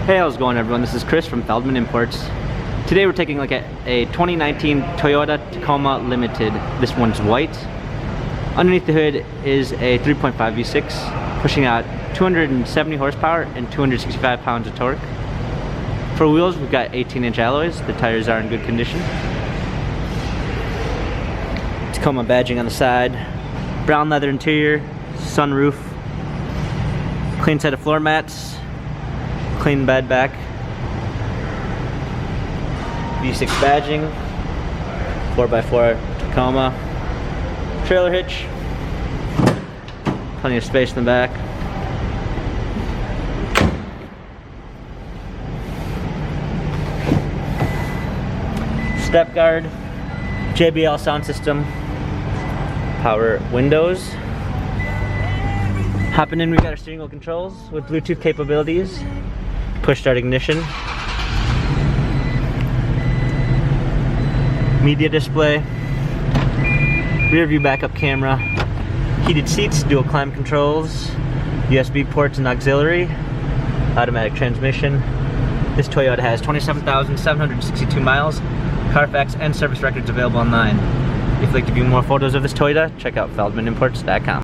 Hey, how's it going, everyone? This is Chris from Feldmann Imports. Today we're taking a look at a 2019 Toyota Tacoma Limited. This one's white. Underneath the hood is a 3.5 V6 pushing out 270 horsepower and 265 pounds of torque. For wheels, we've got 18-inch alloys. The tires are in good condition. Tacoma badging on the side. Brown leather interior, sunroof, clean set of floor mats, clean bed back, V6 badging, 4x4 Tacoma, trailer hitch, plenty of space in the back. Step guard, JBL sound system, power windows. Hopping in, we've got our steering wheel controls with Bluetooth capabilities, push start ignition, media display, rear view backup camera, heated seats, dual climate controls, USB ports and auxiliary, automatic transmission. This Toyota has 27,762 miles, Carfax and service records available online. If you'd like to view more photos of this Toyota, check out feldmannimports.com.